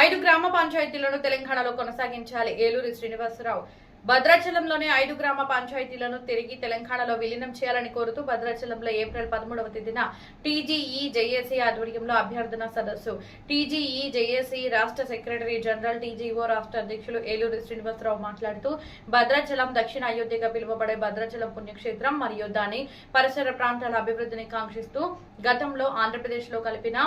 5 గ్రామ పంచాయతీలను తెలంగాణలో కొనసాగించాలి. ఏలూరు శ్రీనివాసరావు భద్రాచలంలోని 5 గ్రామ పంచాయతీలను తిరిగి తెలంగాణలో విలీనం చేయాలని కోరుతూ భద్రాచలంలో ఏప్రిల్ 13వ తేదీన టీజీఈ జేఏసీ ఆధ్వర్యంలో అభ్యర్థన సదస్సు. టీజీఈ జేఏసీ రాష్ట్ర సెక్రటరీ జనరల్ టీజీఓ రాష్ట్ర అధ్యక్షులు ఏలూరు శ్రీనివాసరావు మాట్లాడుతూ భద్రాచలం దక్షిణ అయోధ్యగా పిలువబడే భద్రాచలం పుణ్యక్షేత్రం మరియు దాని పరిసర ప్రాంతాల అభివృద్ధిని కాంక్షిస్తూ గతంలో ఆంధ్రప్రదేశ్లో కలిపిన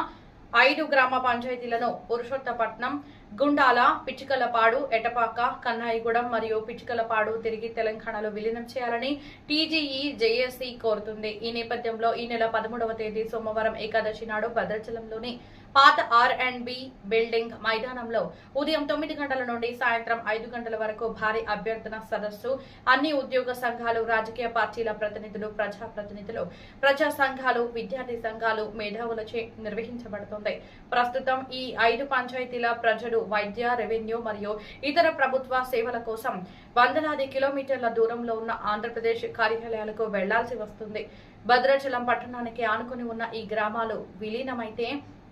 5 గ్రామ పంచాయతీలను పురుషోత్తపట్నం, గుండాల, పిచ్చికలపాడు, ఎటపాక, కన్నాయిగూడెం మరియు పిచ్చికలపాడు తిరిగి తెలంగాణలో విలీనం చేయాలని టీజీఈ జేఏసీ కోరుతుంది. ఈ నేపథ్యంలో ఈ నెల 13వ తేదీ సోమవారం ఏకాదశి నాడు భద్రాచలంలోని పాత R&B బిల్డింగ్ మైదానంలో ఉదయం 9 గంటల నుండి సాయంత్రం 5 గంటల వరకు భారీ అభ్యర్థన సదస్సు అన్ని ఉద్యోగ సంఘాలు, రాజకీయ పార్టీల ప్రతినిధులు, ప్రజాప్రతినిధులు, ప్రజా సంఘాలు, విద్యార్థి సంఘాలు, మేధావులచే నిర్వహించబడుతుంది. ప్రస్తుతం ఈ 5 పంచాయతీల ప్రజలు వైద్య, రెవెన్యూ మరియు ఇతర ప్రభుత్వ సేవల కోసం వందలాది కిలోమీటర్ల దూరంలో ఉన్న ఆంధ్రప్రదేశ్ కార్యాలయాలకు వెళ్లాల్సి వస్తుంది. భద్రాచలం పట్టణానికి ఆనుకుని ఉన్న ఈ గ్రామాలు విలీనమైతే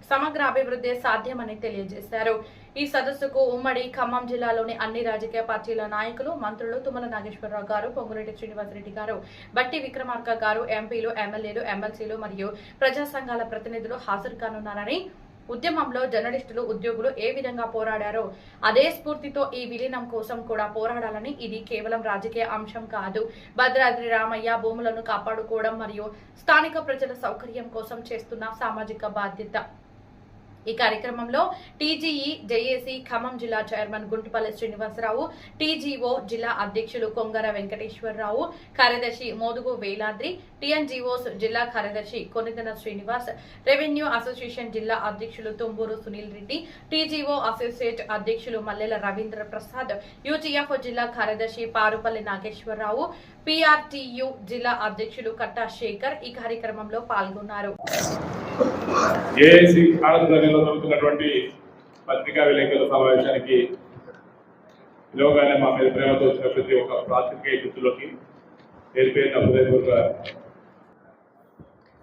సమగ్ర అభివృద్ధి సాధ్యమని తెలియజేశారు. ఈ సదస్సుకు ఉమ్మడి ఖమ్మం జిల్లాలోని అన్ని రాజకీయ పార్టీల నాయకులు, మంత్రులు తుమ్మల నాగేశ్వరరావు గారు, పొంగులేటి శ్రీనివాసరెడ్డి గారు, బట్టి విక్రమార్క గారు, ఎంపీలు, ఎమ్మెల్యేలు, ఎమ్మెల్సీలు మరియు ప్రజా సంఘాల ప్రతినిధులు హాజరు కానున్నారని, ఉద్యమంలో జర్నలిస్టులు, ఉద్యోగులు ఏ విధంగా పోరాడారో అదే స్ఫూర్తితో ఈ విలీనం కోసం కూడా పోరాడాలని, ఇది కేవలం రాజకీయ అంశం కాదు, భద్రాద్రి రామయ్య భూములను కాపాడుకోవడం మరియు స్థానిక ప్రజల సౌకర్యం కోసం చేస్తున్న సామాజిక బాధ్యత. ఈ కార్యక్రమంలో టీజీఈ జేఏసీ ఖమ్మం జిల్లా చైర్మన్ గుంటుపల్లి శ్రీనివాసరావు, టీజీఓ జిల్లా అధ్యక్షులు కొంగర వెంకటేశ్వరరావు, కార్యదర్శి మోదుగు వేలాద్రి, టీఎన్జీఓస్ జిల్లా కార్యదర్శి కొనిదెన శ్రీనివాస్, రెవెన్యూ అసోసియేషన్ జిల్లా అధ్యక్షులు తుంబూరు సునీల్ రెడ్డి, టీజీఓ అసోసియేట్ అధ్యక్షులు మల్లెల రవీంద్ర ప్రసాద్, యూటీఎఫ్ జిల్లా కార్యదర్శి పారుపల్లి నాగేశ్వరరావు, పీఆర్టీయూ జిల్లా అధ్యక్షులు కట్టా శేఖర్ ఈ కార్యక్రమంలో పాల్గొన్నారు. ఏఐసి ఆధ్వర్యంలో జరుగుతున్నటువంటి పత్రికా విలేకరుల సమావేశానికి పిలవగానే మా మీద ప్రేమతో వచ్చిన ప్రతి ఒక్క పాత్రికేయ మిత్రులకి పేరుపేరున హృదయపూర్వక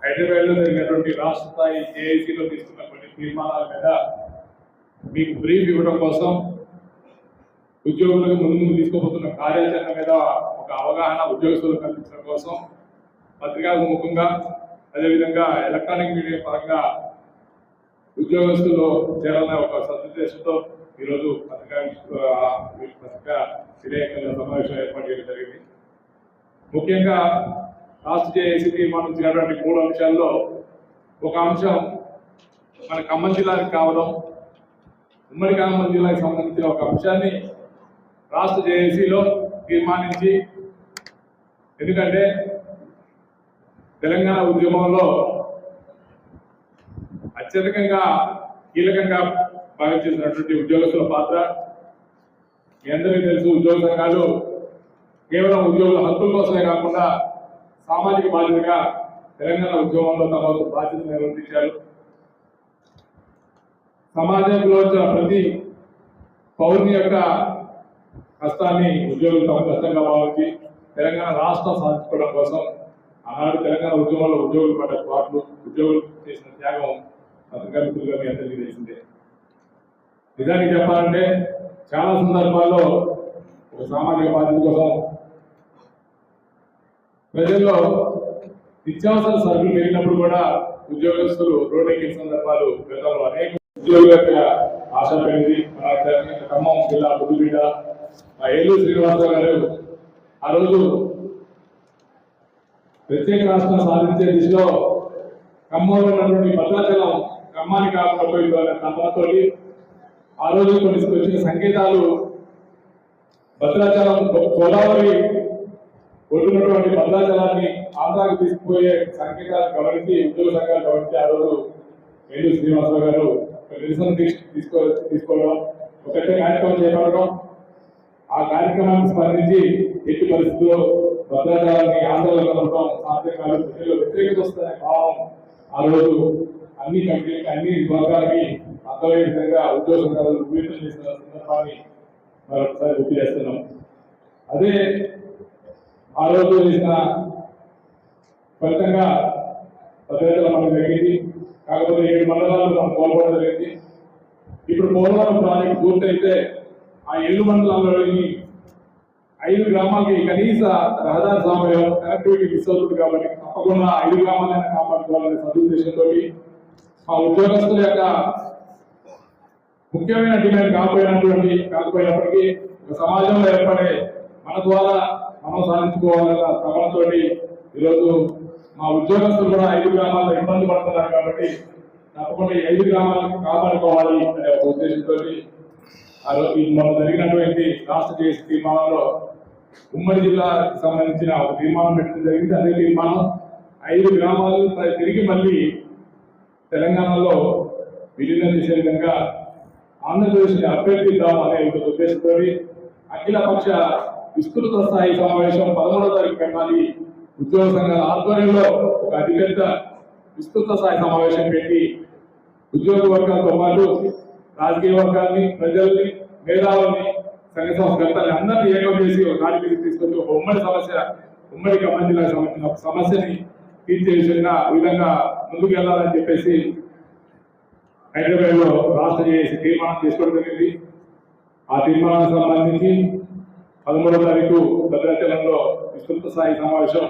హైదరాబాద్లో జరిగినటువంటి రాష్ట్ర స్థాయి ఏఐసిలో తీసుకున్న కొన్ని తీర్మానాల మీద మీకు బ్రీఫ్ ఇవ్వడం కోసం, ఉద్యోగులకు ముందు తీసుకోబోతున్న కార్యాచరణ మీద ఒక అవగాహన ఉద్యోగస్తులకు కల్పించడం కోసం పత్రికాముఖంగా, అదేవిధంగా ఎలక్ట్రానిక్ మీడియా పరంగా ఉద్యోగస్తులు చేరాలనే ఒక సదుద్దేశంతో ఈరోజు పత్రికా విలేకరుల సమావేశం ఏర్పాటు చేయడం జరిగింది. ముఖ్యంగా రాష్ట్ర జేఏసీ తీర్మానం చేసినటువంటి 3 అంశాల్లో ఒక అంశం మన ఖమ్మం జిల్లాకి కావడం, ఉమ్మడి ఖమ్మం జిల్లాకి సంబంధించిన ఒక అంశాన్ని రాష్ట్ర జేఏసీలో తీర్మానించి, ఎందుకంటే తెలంగాణ ఉద్యమంలో అత్యధికంగా కీలకంగా భావించినటువంటి ఉద్యోగస్తుల పాత్ర మీ అందరికీ తెలుసు. ఉద్యోగ సంఘాలు కేవలం ఉద్యోగుల హక్కుల కోసమే కాకుండా సామాజిక బాధ్యతగా తెలంగాణ ఉద్యమంలో తమ బాధ్యత నిర్వర్తించారు. సమాజంలో వచ్చిన ప్రతి పౌరుని యొక్క కష్టాన్ని ఉద్యోగులు తమ కష్టంగా భావించి తెలంగాణ రాష్ట్రం సాధించుకోవడం కోసం ఆనాడు తెలంగాణ ఉద్యమంలో ఉద్యోగులు పడ్డ పాటలు, ఉద్యోగులు చేసిన త్యాగం పత్రికా మిత్రులుగా మీ అందరికీ తెలిసిందే. నిజానికి చెప్పాలంటే చాలా సందర్భాల్లో ఒక సామాజిక బాధ్యత కోసం ప్రజల్లో నిత్యావసర సరుకులు పెరిగినప్పుడు కూడా ఉద్యోగస్తులు రోడ్డెక్కిన సందర్భాలు గతంలో అనేక ఉద్యోగుల యొక్క ఆశ పెరిగింది. మన ఖమ్మం జిల్లా బుద్ధిబిడ్డ ఏలూరు శ్రీనివాసరావు గారు ఆ రోజు ప్రత్యేక రాష్ట్రం సాధించే దిశలో ఖమ్మంలో ఉన్నటువంటి భద్రాచలం ఖమ్మాన్ని కాకుండా పోయిందనే తపనతో ఆ రోజు కొన్ని వచ్చిన సంకేతాలు భద్రాచలం గోదావరి కొట్టున్నటువంటి భద్రాచలాన్ని ఆంధ్రాకి తీసుకుపోయే సంకేతాలను గమనించి ఉద్యోగ సంఘాలు గమనించి ఆ రోజు ఏలూరు శ్రీనివాసరావు గారు నిరసన తీసుకోవడం, ఒకటే కార్యక్రమం చేపట్టడం, ఆ కార్యక్రమాన్ని స్పందించి ఎట్టి పరిస్థితుల్లో భద్రాచలాన్ని ఆందోళన కలపడం సాధ్యం కాదు, ప్రజల్లో వ్యతిరేకత వస్తుందనే భావం ఆ రోజు అన్ని కమిటీలకి, అన్ని వర్గాలకి అర్థమయ్యే విధంగా ఉద్యోగ సంఘాలు విభజన చేసిన సందర్భాన్ని మరొకసారి గుర్తు చేస్తున్నాం. అదే ఆ రోజు చేసిన ఫలితంగా భద్రాచలం మనకు జరిగింది. కాకపోతే 7 మండలాలు మనం కోల్పోవడం జరిగింది. ఇప్పుడు పోలవరం ప్రాజెక్ట్ పూర్తయితే ఆ 7 మండలాల్లోని 5 గ్రామాలకి కనీస రహదారి సౌకర్యం కనెక్టివిటీ మిస్ అవుతుంది కాబట్టి తప్పకుండా 5 గ్రామాలైనా కాపాడుకోవాలనే సదుద్దేశంతో మా ఉద్యోగస్తుల యొక్క ముఖ్యమైన డిమాండ్ కాకపోయినప్పటికీ ఒక సమాజంలో ఏర్పడే మన ద్వారా మనం సాధించుకోవాలన్న తపనతో ఈరోజు మా ఉద్యోగస్తులు కూడా 5 గ్రామాల్లో ఇబ్బంది పడుతున్నారు కాబట్టి తప్పకుండా ఈ 5 గ్రామాలను కాపాడుకోవాలి అనే ఒక ఉద్దేశంతో ఆ రోజు మనం జరిగినటువంటి రాష్ట్ర చేసే తీర్మానంలో ఉమ్మడి జిల్లాకి సంబంధించిన ఒక తీర్మానం పెట్టడం జరిగింది. అదే తీర్మానం 5 గ్రామాలు తిరిగి మళ్ళీ తెలంగాణలో విలీనం చేసే విధంగా ఆంధ్రప్రదేశ్ని అభ్యర్థిద్దాం అనే ఒక ఉద్దేశంతో అఖిల పక్ష విస్తృత స్థాయి సమావేశం 13వ తారీఖు పెట్టాలి. ఉద్యోగ సంఘాల ఆధ్వర్యంలో ఒక అతిపెద్ద విస్తృత స్థాయి సమావేశం పెట్టి ఉద్యోగ వర్గాలతో పాటు రాజకీయ వర్గాన్ని, ప్రజల్ని, మేధావుల్ని, సంఘ సంస్కర్తల్ని అందరినీ ఏకం చేసి ఒక దాని మీద తీసుకొచ్చి ఒక ఉమ్మడి ఖమ్మం జిల్లాకు సంబంధించిన ఒక సమస్యని తీర్చేసిన విధంగా ముందుకు వెళ్ళాలని చెప్పేసి హైదరాబాద్ లో రాష్ట్ర చేసి తీర్మానం చేసుకోవడం జరిగింది. ఆ తీర్మానానికి సంబంధించి 13వ తారీఖు భద్రాచలంలో విస్తృత స్థాయి సమావేశం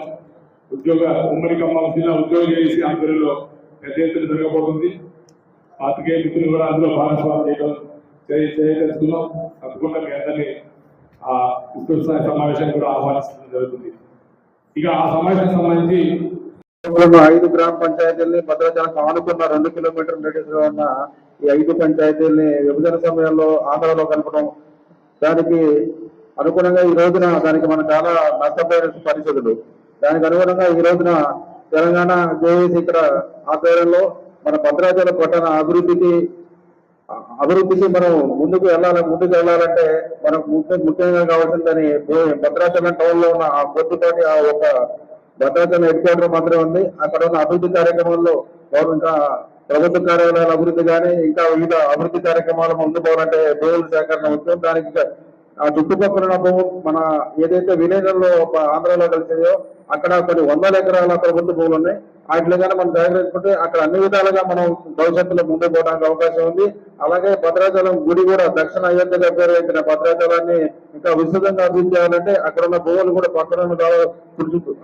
ఉమ్మడి ఖమ్మం జిల్లా ఉద్యోగ చేసి ఆధ్వర్యంలో పెద్ద ఎత్తున జరగబోతుంది. పాత్రికేయ మిత్రులు కూడా అందులో భాగస్వామ్యం చేయదలుచుకున్నాం. తప్పకుండా మీ అందరినీ ఆ విస్తృత స్థాయి సమావేశాన్ని కూడా ఆహ్వానించడం జరుగుతుంది. ఇక ఆ సమావేశానికి సంబంధించి 5 గ్రామ పంచాయతీల్ని భద్రాచలం ఆనుకున్న 2 కిలోమీటర్ల రేడియస్ లో ఉన్న ఈ 5 పంచాయతీల్ని విభజన సమయంలో ఆంధ్రలో కలపడం, దానికి అనుగుణంగా ఈ రోజున దానికి మన చాలా నష్టపోయిన పరిస్థితులు. దానికి అనుగుణంగా ఈ రోజున తెలంగాణ జేఏసీ ఇక్కడ ఆధ్వర్యంలో మన భద్రాచలం పట్టణ అభివృద్ధికి మనం ముందుకు వెళ్ళాలంటే మనకు ముఖ్యంగా కావాల్సిందని భద్రాచలం టౌన్ లో ఉన్న ఆ పొద్దుతోటి ఆ ఒక భద్రాచలం హెడ్ క్వార్టర్ మాత్రమే ఉంది. అక్కడ ఉన్న అభివృద్ధి కార్యక్రమాల్లో ఇంకా ప్రభుత్వ కార్యాలయాల అభివృద్ధి కానీ ఇంకా వివిధ అభివృద్ధి కార్యక్రమాలు ముందు పోవాలంటే భూముల సేకరణ ఉంటుంది. దానికి ఆ చుట్టుపక్కల ఉన్న భూములు మన ఏదైతే విలేజ్లో ఆంధ్రలో కలిసిందో అక్కడ కొన్ని 100 ఎకరాల ప్రభుత్వ భూములు ఉన్నాయి. వాటిలో కానీ మనం జాగ్రత్త అక్కడ అన్ని విధాలుగా మనం భవిష్యత్తులో ముందుకు పోవడానికి అవకాశం ఉంది. అలాగే భద్రాచలం గుడి కూడా దక్షిణ అయోధ్యగా పేరువెత్తిన భద్రాచలాన్ని ఇంకా విస్తృతంగా అభివృద్ధి చేయాలంటే అక్కడ ఉన్న భూములు కూడా పక్కన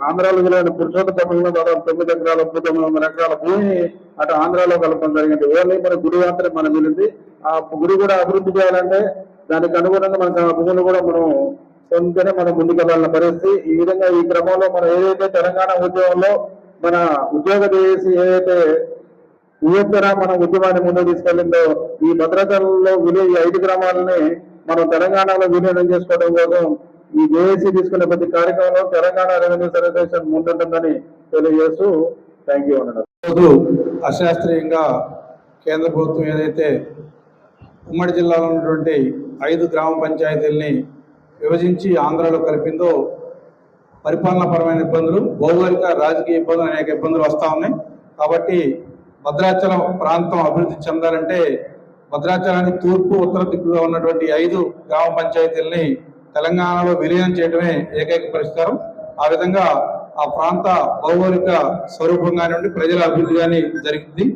ఆంధ్రాలో విలువైన పురుషోత్తపట్నంలో దాదాపు 9 ఎకరాల 900 ఎకరాల భూమిని అటు ఆంధ్రాలో కలపడం జరిగింది. ఓన్లీ మన గుడి మాత్రమే మనం మిగిలింది. ఆ గుడి కూడా అభివృద్ధి చేయాలంటే దానికి అనుగుణంగా మనకు ఆ భూములు కూడా మనం పొందుతూనే మనం ముందుకెళ్లాలన్న పరిస్థితి. ఈ విధంగా ఈ క్రమంలో మనం ఏదైతే తెలంగాణ ఉద్యమంలో మన ఉద్యోగ చేసి ఏదైతే మన ఉద్యమాన్ని ముందుకు తీసుకెళ్లిందో ఈ భద్రాచలంలో ఈ 5 గ్రామాలని మనం తెలంగాణలో విలీనం చేసుకోవడం కోసం ఈ జేఏసీ తీసుకునే ప్రతి కార్యక్రమంలో తెలంగాణ రెవెన్యూ సర్వీసెస్ ముందుంటుందని తెలియజేస్తూ థ్యాంక్ యూ అన్నాడు. రోజు అశాస్త్రీయంగా కేంద్ర ప్రభుత్వం ఏదైతే ఉమ్మడి జిల్లాలో ఉన్నటువంటి 5 గ్రామ పంచాయతీల్ని విభజించి ఆంధ్రాలో కలిపిందో పరిపాలనాపరమైన ఇబ్బందులు, భౌగోళిక రాజకీయ ఇబ్బందులు, అనేక ఇబ్బందులు వస్తూ ఉన్నాయి. కాబట్టి భద్రాచలం ప్రాంతం అభివృద్ధి చెందాలంటే భద్రాచలానికి తూర్పు ఉత్తర దిక్కుగా ఉన్నటువంటి 5 గ్రామ పంచాయతీల్ని తెలంగాణలో విలీనం చేయడమే ఏకైక పరిష్కారం. ఆ విధంగా ఆ ప్రాంత భౌగోళిక స్వరూపంగా నుండి ప్రజల అభివృద్ధి కానీ జరిగింది.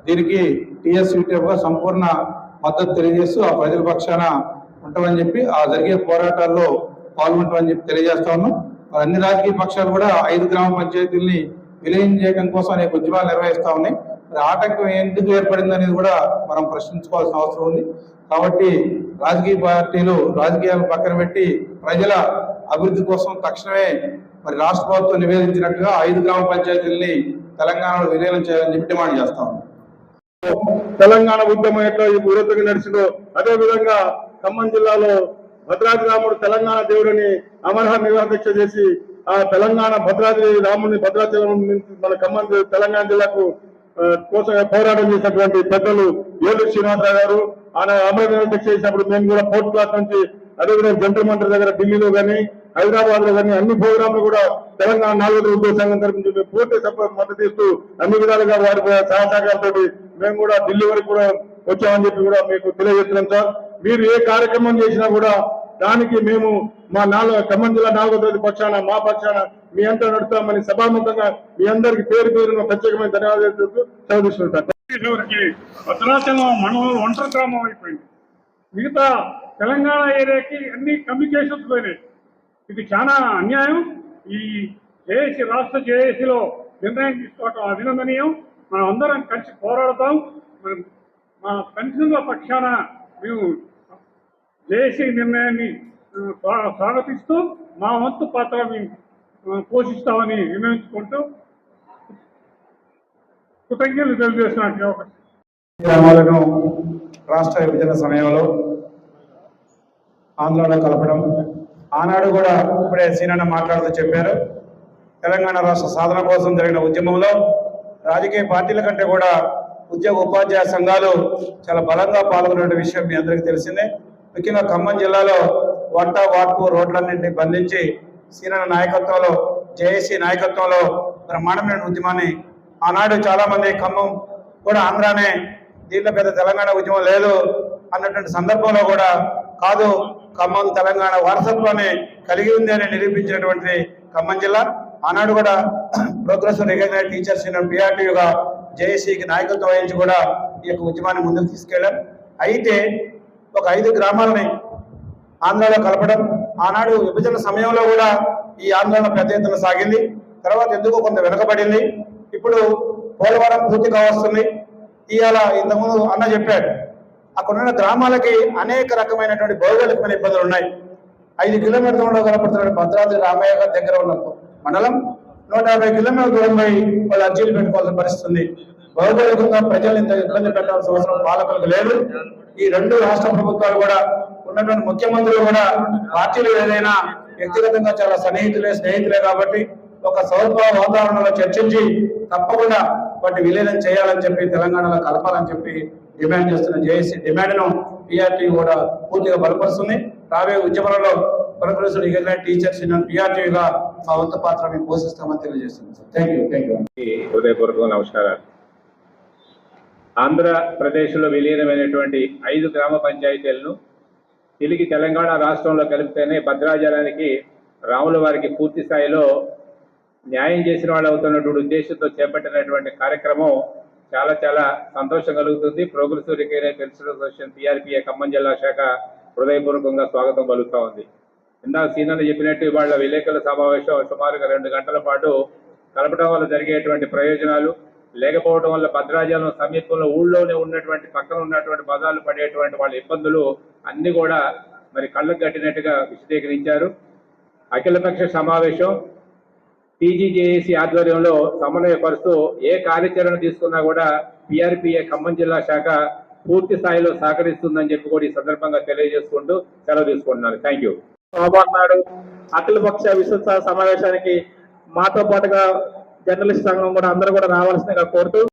దీనికి టీఎస్యూటీఎఫ్గా సంపూర్ణ మద్దతు తెలియజేస్తూ ఆ ప్రజల పక్షాన ఉంటామని చెప్పి ఆ జరిగే పోరాటాల్లో పాల్గొంటామని చెప్పి తెలియజేస్తా ఉన్నాం. అన్ని రాజకీయ పక్షాలు కూడా 5 గ్రామ పంచాయతీల్ని విలీనం చేయడం కోసం అనేక ఉద్యమాలు నిర్వహిస్తూ ఉన్నాయి. మరి ఆటంకం ఎందుకు ఏర్పడింది అనేది కూడా మనం ప్రశ్నించుకోవాల్సిన అవసరం ఉంది. కాబట్టి రాజకీయ పార్టీలు రాజకీయాలను పక్కన పెట్టి ప్రజల అభివృద్ధి కోసం తక్షణమే మరి రాష్ట్ర ప్రభుత్వం నివేదించినట్టుగా 5 గ్రామ పంచాయతీల్ని తెలంగాణలో విలీనం చేయాలని చెప్పి డిమాండ్ చేస్తా ఉన్నాం. తెలంగాణ ఉద్యమం ఎట్లా ఊరొత్తుగా నడిచిందో అదే విధంగా ఖమ్మం జిల్లాలో భద్రాద్రి రాముడు తెలంగాణ దేవుడిని అమరహ నిరాదీక్ష చేసి ఆ తెలంగాణ భద్రాద్రి రాముడిని భద్రాచలం నుంచి మన ఖమ్మం తెలంగాణ జిల్లాకు కోసం పోరాటం చేసినటువంటి పెద్దలు ఏలూరు శ్రీనివాసరావు గారు ఆయన అమరహ నిరాదీక్ష చేసినప్పుడు మేము కూడా 4th క్లాస్ నుంచి అదేవిధంగా జంతర్ మంత్రి దగ్గర ఢిల్లీలో కానీ హైదరాబాద్ లో కానీ అన్ని ప్రోగ్రాంలు కూడా తెలంగాణ 4వ ఉద్యోగ సంఘం తరఫు నుంచి పూర్తి మద్దతు ఇస్తూ అన్ని విధాలుగా వారి సహకారాలతో మేము కూడా ఢిల్లీ వరకు కూడా వచ్చామని చెప్పి కూడా మీకు తెలియజేస్తున్నాం సార్. మీరు ఏ కార్యక్రమం చేసినా కూడా దానికి మేము మా ఖమ్మం జిల్లా 4వ తరగతి పక్షాన మా పక్షాన మీ అంతా నడుస్తామని సభాముఖంగా మీ అందరికి పేరు పేరున ప్రత్యేకమైన ధన్యవాదాలు సెలవు తీసుకుంటాం సార్. చివరికి భద్రాచలం మండలం ఒంటరి గ్రామం అయిపోయింది. మిగతా తెలంగాణ ఏరియాకి అన్ని కమ్యూనికేషన్స్ పోయినాయి. ఇది చాలా అన్యాయం. ఈ జేఏసీ రాష్ట్ర జేఏసీలో నిర్ణయం తీసుకోవటం అభినందనీయం. మనం అందరం కలిసి పోరాడతాం. మా పెన్షన్ల పక్షాన మేము జేఏసీ నిర్ణయాన్ని స్వాగతిస్తూ మా వంతు పాత్ర మేము పోషిస్తామని నిర్ణయించుకుంటూ కృతజ్ఞతలు తెలియజేస్తున్నట్లు గ్రామాలను రాష్ట్ర విభజన సమయంలో ఆందోళన కలపడం, ఆనాడు కూడా ఇప్పుడే సీనన్న మాట్లాడుతూ చెప్పారు, తెలంగాణ రాష్ట్ర సాధన కోసం జరిగిన ఉద్యమంలో రాజకీయ పార్టీల కంటే కూడా ఉద్యోగ ఉపాధ్యాయ సంఘాలు చాలా బలంగా పాల్గొన్న విషయం మీ అందరికీ తెలిసిందే. ముఖ్యంగా ఖమ్మం జిల్లాలో వంట వార్పు రోడ్లన్నింటినీ బంధించి సీనన్న నాయకత్వంలో జేఏసీ నాయకత్వంలో బ్రహ్మాండమైన ఉద్యమాన్ని ఆనాడు చాలా మంది ఖమ్మం కూడా ఆంధ్రానే, దీంట్లో పెద్ద తెలంగాణ ఉద్యమం లేదు అన్నటువంటి సందర్భంలో కూడా కాదు, ఖమ్మం తెలంగాణ వారసత్వాన్ని కలిగి ఉంది అని నిరూపించినటువంటి ఖమ్మం జిల్లా ఆనాడు కూడా ప్రోగ్రెసివ్ రికగ్నైజ్డ్ టీచర్స్ యూనియన్ పిఆర్టీయుగా జేఏసీకి నాయకత్వం వహించి కూడా ఈ యొక్క ఉద్యమాన్ని ముందుకు తీసుకెళ్లాం. అయితే ఒక 5 గ్రామాలని ఆందోళన కలపడం, ఆనాడు విభజన సమయంలో కూడా ఈ ఆందోళన పెద్ద ఎత్తున సాగింది. తర్వాత ఎందుకో కొంత వెనకబడింది. ఇప్పుడు పోలవరం పూర్తిగా వస్తుంది. ఇవాళ ఇంతకుముందు అన్న చెప్పాడు, అక్కడున్న గ్రామాలకి అనేక రకమైనటువంటి భౌగోళికమైన ఇబ్బందులు ఉన్నాయి. 5 కిలోమీటర్ల కనపడుతున్న భద్రాద్రి రామయ్య గారి దగ్గర ఉన్న మండలం 150 కిలోమీటర్ల దూరం పోయి వాళ్ళు అర్జీలు పెట్టుకోవాల్సిన పరిస్థితుంది. భౌగోళికంగా ప్రజలు ఇంత ఇబ్బంది పెట్టాల్సిన అవసరం పాలకులకు లేదు. ఈ 2 రాష్ట్ర ప్రభుత్వాలు కూడా ఉన్నటువంటి ముఖ్యమంత్రులు కూడా పార్టీలు ఏదైనా వ్యక్తిగతంగా చాలా స్నేహితులే కాబట్టి ఒక సౌద్భావ వాతావరణంలో చర్చించి తప్పకుండా వాటి విలీనం చేయాలని చెప్పి తెలంగాణలో కలపాలని చెప్పి డిమాండ్ చేస్తున్న జేఏసీ డిమాండ్ను పిఆర్టీ కూడా పూర్తిగా బలపరుస్తుంది. రాబోయే ఉద్యమంలో ప్రోగ్రెసివ్ రికగ్నైజ్డ్ టీచర్స్ యూనియన్ పిఆర్టీగా మా వంతు పాత్ర మేము పోషిస్తామని తెలియజేస్తున్నాం. Thank you. హృదయపూర్వక నమస్కారాలు. ఆంధ్రప్రదేశ్లో విలీనమైనటువంటి 5 గ్రామ పంచాయతీలను తిరిగి తెలంగాణ రాష్ట్రంలో కలిపితేనే భద్రాచలానికి రాముల వారికి పూర్తి స్థాయిలో న్యాయం చేసిన వాళ్ళు అవుతున్నటువంటి ఉద్దేశంతో చేపట్టినటువంటి కార్యక్రమం చాలా చాలా సంతోషం కలుగుతుంది. Progressive recognised pension association PRPA Khammam జిల్లా శాఖ హృదయపూర్వకంగా స్వాగతం పలుకుతా ఉంది. ఇందాక సీనన్న చెప్పినట్టు ఇవాళ విలేకరుల సమావేశం సుమారుగా 2 గంటల పాటు కలపడం వల్ల జరిగేటువంటి ప్రయోజనాలు, లేకపోవడం వల్ల భద్రాచలం సమీపంలో ఊళ్ళోనే ఉన్నటువంటి పక్కన ఉన్నటువంటి పదాలు పడేటువంటి వాళ్ళ ఇబ్బందులు అన్ని కూడా మరి కళ్ళకు కట్టినట్టుగా విశదీకరించారు. అఖిలపక్ష సమావేశం టీజీజేఏసీ ఆధ్వర్యంలో సమన్వయపరుస్తూ ఏ కార్యాచరణ తీసుకున్నా కూడా పిఆర్పిఏ ఖమ్మం జిల్లా శాఖ పూర్తి స్థాయిలో సహకరిస్తుందని చెప్పి కూడా ఈ సందర్భంగా తెలియజేసుకుంటూ సెలవు తీసుకుంటున్నాను. Thank you. నాడు అఖిలపక్ష విస్తృత సమావేశానికి మాతో పాటుగా జర్నలిస్ట్ సంఘం కూడా అందరూ కూడా రావాల్సిందిగా కోరుతూ